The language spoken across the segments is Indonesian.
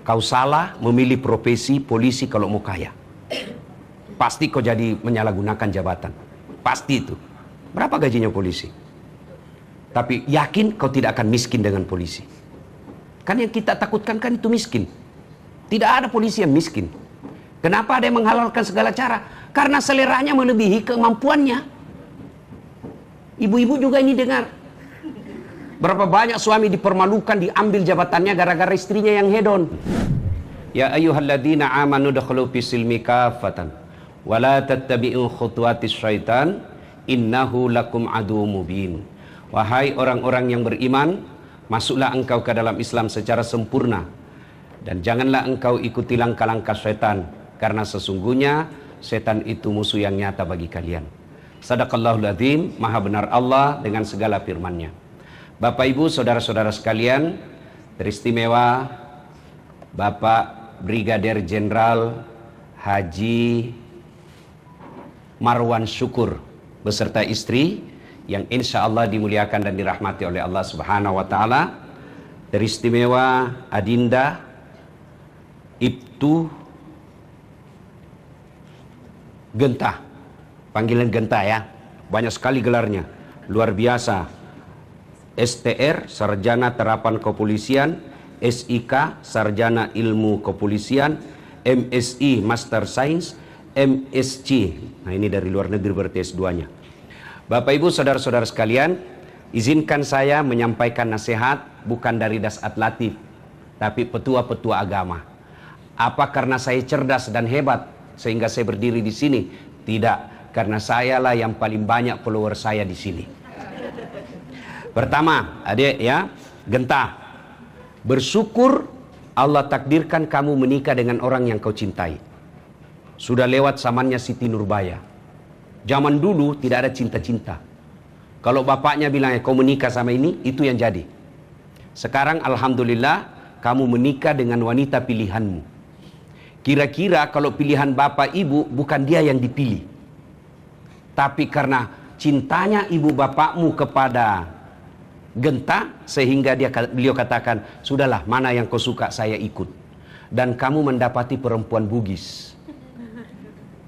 Kau salah memilih profesi polisi kalau mau kaya. Pasti kau jadi menyalahgunakan jabatan. Pasti itu. Berapa gajinya polisi? Tapi yakin kau tidak akan miskin dengan polisi. Kan yang kita takutkan kan itu miskin. Tidak ada polisi yang miskin. Kenapa ada yang menghalalkan segala cara? Karena seleranya melebihi kemampuannya. Ibu-ibu juga ini dengar. Berapa banyak suami dipermalukan, diambil jabatannya gara-gara istrinya yang hedon. Ya ayyuhalladzina amanu dakhulu fis silmi kafatan wa la tattabi'u khutuwatis syaitan innahu lakum aduwwum mubin. Wahai orang-orang yang beriman, masuklah engkau ke dalam Islam secara sempurna dan janganlah engkau ikuti langkah-langkah setan, karena sesungguhnya setan itu musuh yang nyata bagi kalian. Sadaqallahul adzim, maha benar Allah dengan segala firman-Nya. Bapak Ibu saudara-saudara sekalian, teristimewa Bapak Brigadir Jenderal Haji Marwan Syukur beserta istri yang insya Allah dimuliakan dan dirahmati oleh Allah Subhanahu wa Ta'ala. Teristimewa Adinda Ibtu Genta, panggilan Genta ya, banyak sekali gelarnya, luar biasa. STR, Sarjana Terapan Kepolisian, SIK, Sarjana Ilmu Kepolisian, MSI, Master Science, MSc. Nah ini dari luar negeri berarti S2-nya. Bapak Ibu saudara-saudara sekalian, izinkan saya menyampaikan nasihat bukan dari Dasat Latif, tapi petua-petua agama. Apa karena saya cerdas dan hebat sehingga saya berdiri di sini? Tidak, karena sayalah yang paling banyak follower saya di sini. Pertama, adik ya, Genta, bersyukur Allah takdirkan kamu menikah dengan orang yang kau cintai. Sudah lewat zamannya Siti Nurbaya. Zaman dulu tidak ada cinta-cinta. Kalau bapaknya bilang kau menikah sama ini, itu yang jadi. Sekarang alhamdulillah kamu menikah dengan wanita pilihanmu. Kira-kira kalau pilihan bapak ibu bukan dia yang dipilih, tapi karena cintanya ibu bapakmu kepada Genta, sehingga beliau katakan, sudahlah, mana yang kau suka saya ikut. Dan kamu mendapati perempuan Bugis.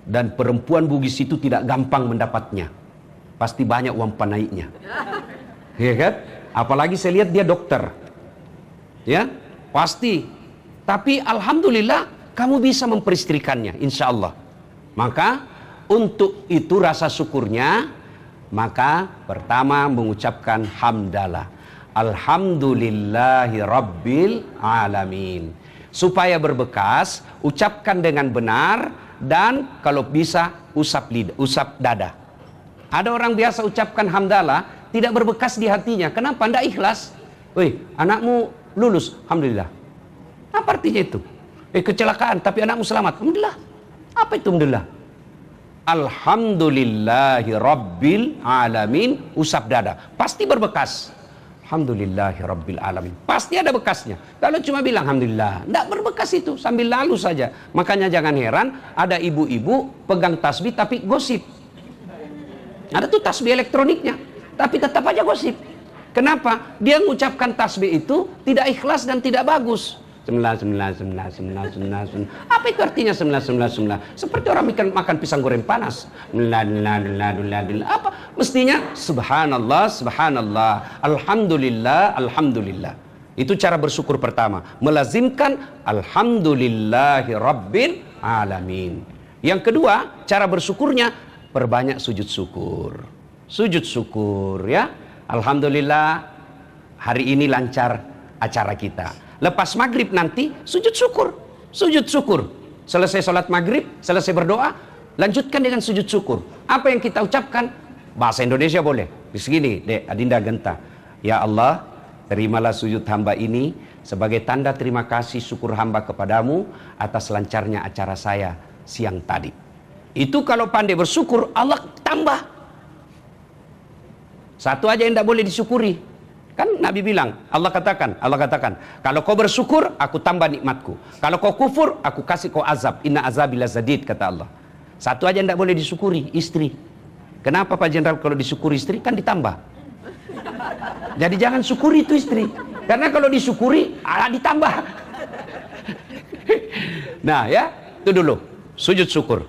Dan perempuan Bugis itu tidak gampang mendapatnya. Pasti banyak uang panaiknya. Ya kan? Apalagi saya lihat dia dokter. Ya, pasti. Tapi alhamdulillah kamu bisa memperistrikannya, insya Allah. Maka untuk itu rasa syukurnya, maka pertama mengucapkan hamdalah, alhamdulillahi rabbil alamin. Supaya berbekas, ucapkan dengan benar dan kalau bisa usap lidah, usap dada. Ada orang biasa ucapkan hamdalah tidak berbekas di hatinya. Kenapa? Tidak ikhlas. Wih, anakmu lulus, alhamdulillah. Apa artinya itu? Kecelakaan tapi anakmu selamat, alhamdulillah. Apa itu alhamdulillah? Alhamdulillahi rabbil alamin, usap dada, pasti berbekas. Alhamdulillahi rabbil alamin, pasti ada bekasnya. Kalau cuma bilang alhamdulillah, tidak berbekas itu, sambil lalu saja. Makanya jangan heran ada ibu-ibu pegang tasbih tapi gosip. Ada tuh tasbih elektroniknya, tapi tetap aja gosip. Kenapa? Dia mengucapkan tasbih itu tidak ikhlas dan tidak bagus. Sembilan. Apa itu artinya sembilan? Seperti orang makan pisang goreng panas. Apa? Mestinya subhanallah, subhanallah, alhamdulillah, alhamdulillah. Itu cara bersyukur pertama. Melazimkan alhamdulillahi rabbil alamin. Yang kedua, cara bersyukurnya perbanyak sujud syukur. Sujud syukur ya. Alhamdulillah hari ini lancar acara kita. Lepas maghrib nanti sujud syukur. Sujud syukur. Selesai sholat maghrib, selesai berdoa, lanjutkan dengan sujud syukur. Apa yang kita ucapkan? Bahasa Indonesia boleh. Di sini, Dek Adinda Genta. Ya Allah, terimalah sujud hamba ini sebagai tanda terima kasih syukur hamba kepadamu atas lancarnya acara saya siang tadi. Itu kalau pandai bersyukur, Allah tambah. Satu aja yang tidak boleh disyukuri. Kan Nabi bilang, Allah katakan, kalau kau bersyukur, aku tambah nikmatku. Kalau kau kufur, aku kasih kau azab. Inna azabi lazadid, kata Allah. Satu aja tidak boleh disyukuri, istri. Kenapa Pak Jenderal kalau disyukuri istri, kan ditambah. Jadi jangan syukuri itu istri. Karena kalau disyukuri, ditambah. Nah ya, itu dulu sujud syukur.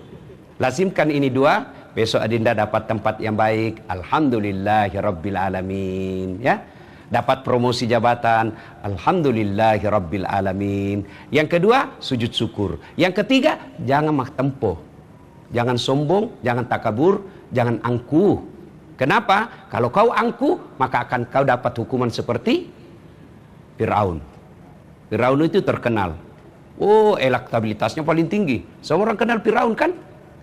Lazimkan ini dua, besok adinda dapat tempat yang baik. Alhamdulillahirabbil alamin. Ya, dapat promosi jabatan. Alhamdulillahirabbil alamin. Yang kedua, sujud syukur. Yang ketiga, jangan mak tempo. Jangan sombong, jangan takabur, jangan angkuh. Kenapa? Kalau kau angkuh, maka akan kau dapat hukuman seperti Fir'aun. Fir'aun itu terkenal. Oh, elektabilitasnya paling tinggi. Semua orang kenal Fir'aun kan?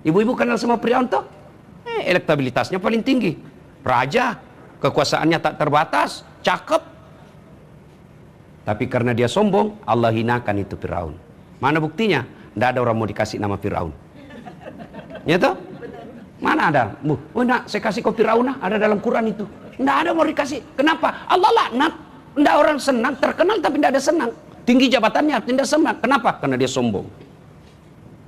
Ibu-ibu kenal sama Fir'aun toh? Elektabilitasnya paling tinggi. Raja, kekuasaannya tak terbatas, cakep. Tapi karena dia sombong, Allah hinakan itu Fir'aun. Mana buktinya? Tidak ada orang mau dikasih nama Fir'aun. Ya toh? Mana ada? Oh nak, saya kasih kau Fir'aun, ada dalam Quran itu. Tidak ada mau dikasih. Kenapa? Allah laknat. Tidak orang senang, terkenal tapi tidak ada senang. Tinggi jabatannya tidak senang. Kenapa? Karena dia sombong.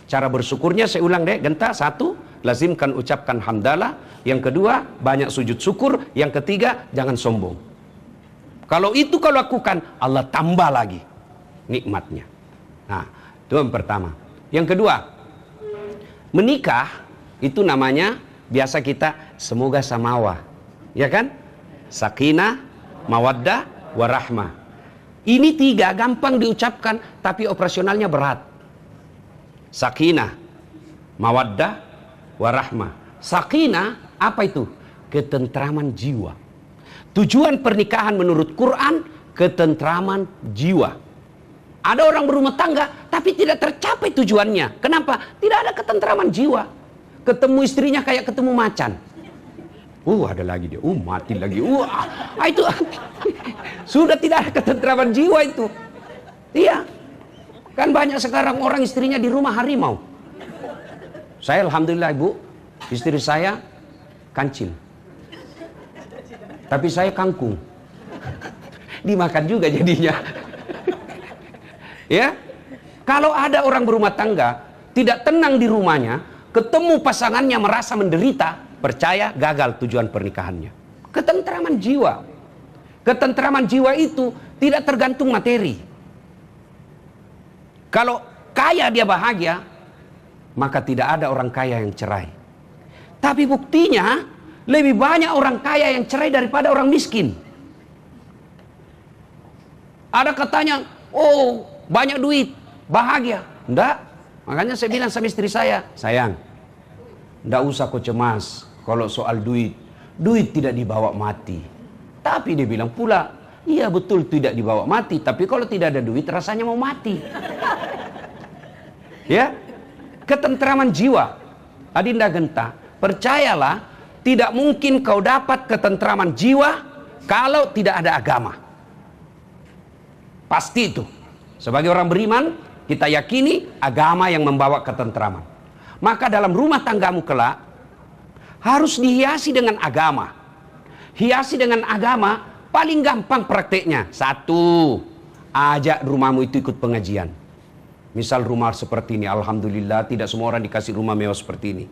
Cara bersyukurnya saya ulang deh, Genta. Satu, lazimkan ucapkan hamdalah. Yang kedua, banyak sujud syukur. Yang ketiga, jangan sombong. Kalau itu kau lakukan, Allah tambah lagi nikmatnya. Nah, itu yang pertama. Yang kedua, menikah itu namanya biasa kita semoga samawa. Ya kan? Sakinah, mawaddah, warahmah. Ini tiga gampang diucapkan tapi operasionalnya berat. Sakinah, mawaddah, warahmah. Sakinah apa itu? Ketentraman jiwa. Tujuan pernikahan menurut Quran ketentraman jiwa. Ada orang berumah tangga tapi tidak tercapai tujuannya. Kenapa? Tidak ada ketentraman jiwa. Ketemu istrinya kayak ketemu macan. Ada lagi dia. Mati lagi. Itu sudah tidak ada ketentraman jiwa itu. Iya. Kan banyak sekarang orang istrinya di rumah harimau. Saya alhamdulillah ibu, istri saya kancil. Tapi saya kangkung. Dimakan juga jadinya. Ya. Kalau ada orang berumah tangga tidak tenang di rumahnya, ketemu pasangannya merasa menderita, percaya gagal tujuan pernikahannya. Ketentraman jiwa. Ketentraman jiwa itu tidak tergantung materi. Kalau kaya dia bahagia, maka tidak ada orang kaya yang cerai. Tapi buktinya lebih banyak orang kaya yang cerai daripada orang miskin. Ada katanya, banyak duit, bahagia. Enggak. Makanya saya bilang sama istri saya, sayang, enggak usah kau cemas kalau soal duit. Duit tidak dibawa mati. Tapi dia bilang pula, iya betul tidak dibawa mati. Tapi kalau tidak ada duit rasanya mau mati. Ya, ketentraman jiwa. Adinda Genta, percayalah tidak mungkin kau dapat ketentraman jiwa kalau tidak ada agama. Pasti itu. Sebagai orang beriman, kita yakini agama yang membawa ketentraman. Maka dalam rumah tanggamu kelak harus dihiasi dengan agama. Hiasi dengan agama paling gampang prakteknya. Satu, ajak rumahmu itu ikut pengajian. Misal rumah seperti ini, alhamdulillah tidak semua orang dikasih rumah mewah seperti ini.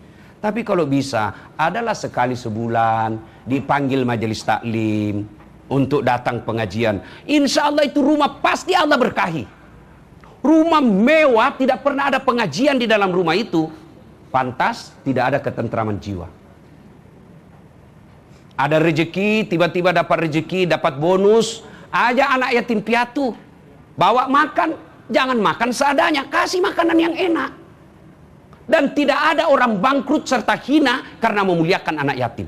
Tapi kalau bisa, adalah sekali sebulan dipanggil majelis taklim untuk datang pengajian. Insya Allah itu rumah pasti Allah berkahi. Rumah mewah tidak pernah ada pengajian di dalam rumah itu, pantas tidak ada ketentraman jiwa. Ada rezeki, tiba-tiba dapat rezeki, dapat bonus, ajak anak yatim piatu, bawa makan, jangan makan seadanya, kasih makanan yang enak. Dan tidak ada orang bangkrut serta hina karena memuliakan anak yatim.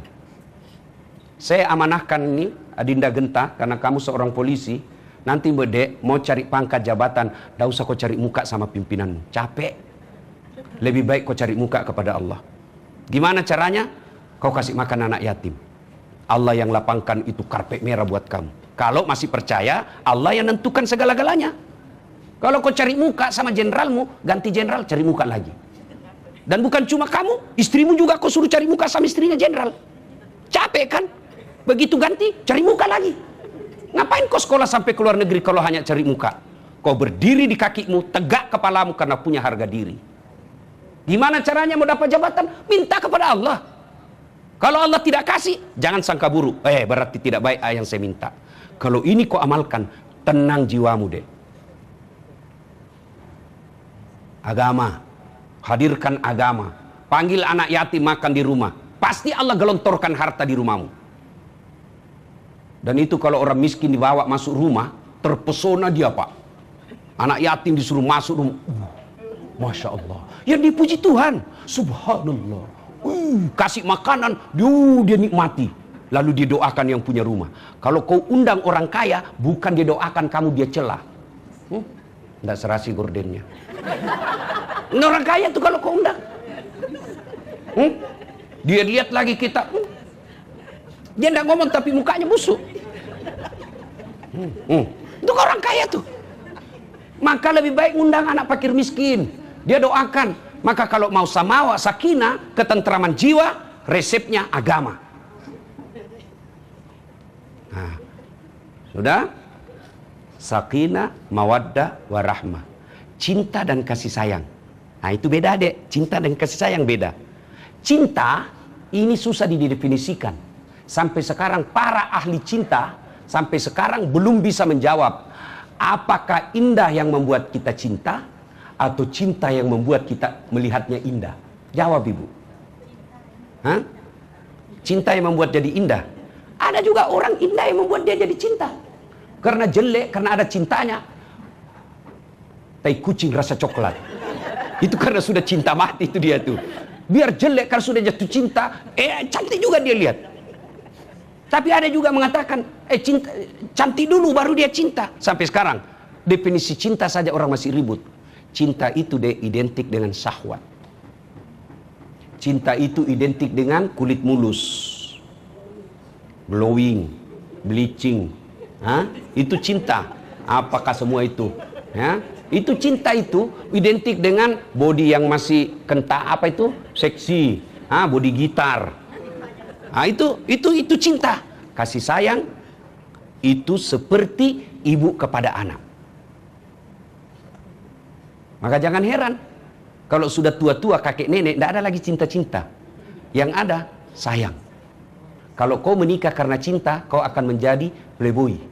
Saya amanahkan ini, Adinda Genta, karena kamu seorang polisi, nanti bedek mau cari pangkat jabatan, tidak usah kau cari muka sama pimpinanmu, capek. Lebih baik kau cari muka kepada Allah. Gimana caranya? Kau kasih makan anak yatim. Allah yang lapangkan itu karpet merah buat kamu. Kalau masih percaya, Allah yang nentukan segala-galanya. Kalau kau cari muka sama jenderalmu, ganti jenderal, cari muka lagi. Dan bukan cuma kamu, istrimu juga kau suruh cari muka sama istrinya jenderal. Capek kan? Begitu ganti, cari muka lagi. Ngapain kau sekolah sampai ke luar negeri kalau hanya cari muka? Kau berdiri di kakimu, tegak kepalamu karena punya harga diri. Gimana caranya mau dapat jabatan? Minta kepada Allah. Kalau Allah tidak kasih, jangan sangka buruk. Berarti tidak baik yang saya minta. Kalau ini kau amalkan, tenang jiwamu deh. Agama. Hadirkan agama. Panggil anak yatim makan di rumah. Pasti Allah gelontorkan harta di rumahmu. Dan itu kalau orang miskin dibawa masuk rumah, terpesona dia, Pak. Anak yatim disuruh masuk rumah. Masya Allah. Yang dipuji Tuhan. Subhanallah. Kasih makanan, dia nikmati. Lalu dia doakan yang punya rumah. Kalau kau undang orang kaya, bukan dia doakan kamu, dia celah. Tidak serasi gordennya. Ini orang kaya tuh kalau kau undang. Dia lihat lagi kita. Dia tidak ngomong tapi mukanya busuk. Itu orang kaya tuh. Maka lebih baik undang anak fakir miskin. Dia doakan. Maka kalau mau samawa, sakinah, ketentraman jiwa, resepnya agama. Nah, sudah? Sakinah, mawaddah, warahmah. Cinta dan kasih sayang. Nah itu beda, Dek. Cinta dan kasih sayang beda. Cinta ini susah didefinisikan. Sampai sekarang para ahli cinta sampai sekarang belum bisa menjawab apakah indah yang membuat kita cinta atau cinta yang membuat kita melihatnya indah. Jawab Ibu. Hah? Cinta yang membuat jadi indah. Ada juga orang indah yang membuat dia jadi cinta. Karena jelek, karena ada cintanya. Tai kucing rasa coklat. Itu karena sudah cinta mati itu dia tuh. Biar jelek karena sudah jatuh cinta, cantik juga dia lihat. Tapi ada juga mengatakan, cinta, cantik dulu baru dia cinta. Sampai sekarang, definisi cinta saja orang masih ribut. Cinta itu identik dengan syahwat. Cinta itu identik dengan kulit mulus, glowing, bleaching. Itu cinta. Apakah semua itu? Ya, itu cinta itu identik dengan body yang masih kental, seksi, body gitar. Itu cinta. Kasih sayang itu seperti ibu kepada anak. Maka jangan heran kalau sudah tua-tua kakek nenek tidak ada lagi cinta-cinta. Yang ada sayang. Kalau kau menikah karena cinta, kau akan menjadi playboy.